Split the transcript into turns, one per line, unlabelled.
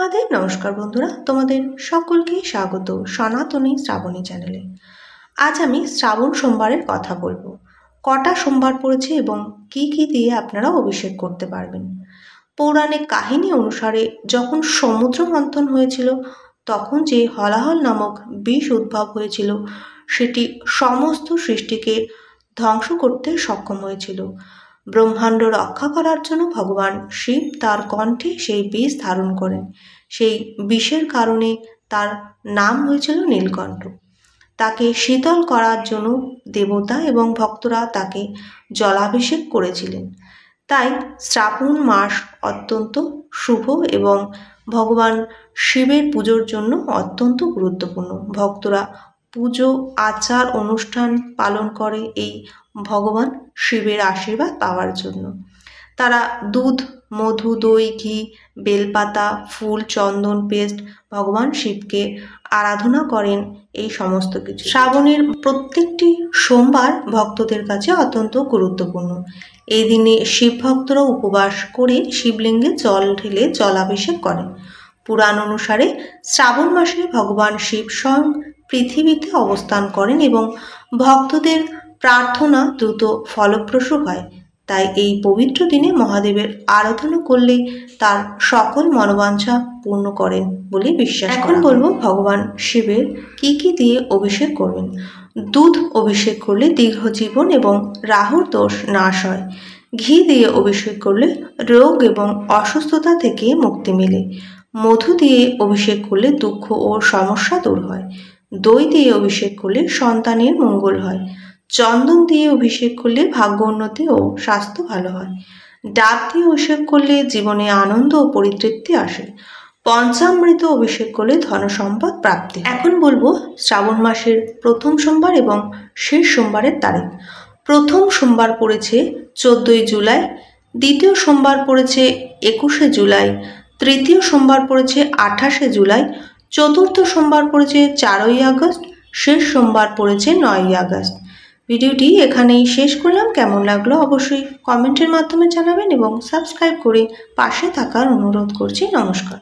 महादेव। नमस्कार बंधुरा, तुम्हादेर सकलके स्वागत सनातनी श्रावणी चैनेले। आज आमी श्रावण सोमवारेर कथा बोलबो। कटा सोमवार पड़ेছে এবং কি কি দিয়ে আপনারা অভিষেক করতে পারবেন। পৌরাণিক কাহিনী অনুসারে যখন সমুদ্র মন্থন হয়েছিল তখন যে হলাহল নামক বিষ উদ্ভব হয়েছিল সেটি সমস্ত সৃষ্টিকে ধ্বংস করতে সক্ষম হয়েছিল। ব্রহ্মাণ্ড রক্ষা করার জন্য ভগবান শিব তার কণ্ঠে সেই বিষ ধারণ করেন। সেই বিষের কারণে তার নাম হয়েছিল নীলকণ্ঠ। তাকে শীতল করার জন্য দেবতা এবং ভক্তরা তাকে জলাভিষেক করেছিলেন। তাই শ্রাবণ মাস অত্যন্ত শুভ এবং ভগবান শিবের পুজোর জন্য অত্যন্ত গুরুত্বপূর্ণ। ভক্তরা পুজো আচার অনুষ্ঠান পালন করে এই ভগবান শিবের আশীর্বাদ পাওয়ার জন্য। তারা দুধ, মধু, দই, ঘি, বেলপাতা, ফুল, চন্দন, পেস্ট ভগবান শিবকে আরাধনা করেন। এই সমস্ত কিছু শ্রাবণের প্রত্যেকটি সোমবার ভক্তদের কাছে অত্যন্ত গুরুত্বপূর্ণ। এই দিনে শিব ভক্তরা উপবাস করে শিবলিঙ্গে জল ঢেলে জলাভিষেক করেন। পুরাণ অনুসারে শ্রাবণ মাসে ভগবান শিব স্বয়ং পৃথিবীতে অবস্থান করেন এবং ভক্তদের প্রার্থনা দ্রুত ফলপ্রসূ হয়। তাই এই পবিত্র দিনে মহাদেবের আরাধনা করলে তার সকল মনোবাঞ্ছা পূর্ণ করেন বলে বিশ্বাস। এখন বলবো ভগবান শিবের কি কি দিয়ে অভিষেক করবেন। দুধ অভিষেক করলে দীর্ঘ জীবন এবং রাহুর দোষ নাশ হয়। ঘি দিয়ে অভিষেক করলে রোগ এবং অসুস্থতা থেকে মুক্তি মেলে। মধু দিয়ে অভিষেক করলে দুঃখ ও সমস্যা দূর হয়। দই দিয়ে অভিষেক করলে সন্তানের মঙ্গল হয়। চন্দন দিয়ে অভিষেক করলে ভাগ্য উন্নতি ও স্বাস্থ্য ভালো হয়। ডাব দিয়ে অভিষেক করলে জীবনে আনন্দ ও পরিতৃপ্তি আসে। পঞ্চামৃত অভিষেক করলে ধনসম্পদ প্রাপ্তি। এখন বলবো শ্রাবণ মাসের প্রথম সোমবার এবং শেষ সোমবারের তারিখ। প্রথম সোমবার পড়েছে 14ই জুলাই, দ্বিতীয় সোমবার পড়েছে 21শে জুলাই, তৃতীয় সোমবার পড়েছে 28শে জুলাই, চতুর্থ সোমবার পড়েছে 4ই আগস্ট, শেষ সোমবার পড়েছে 9ই আগস্ট। ভিডিওটি এখানেই শেষ করলাম। কেমন লাগলো অবশ্যই কমেন্টের মাধ্যমে জানাবেন এবং সাবস্ক্রাইব করে পাশে থাকার অনুরোধ করছি। নমস্কার।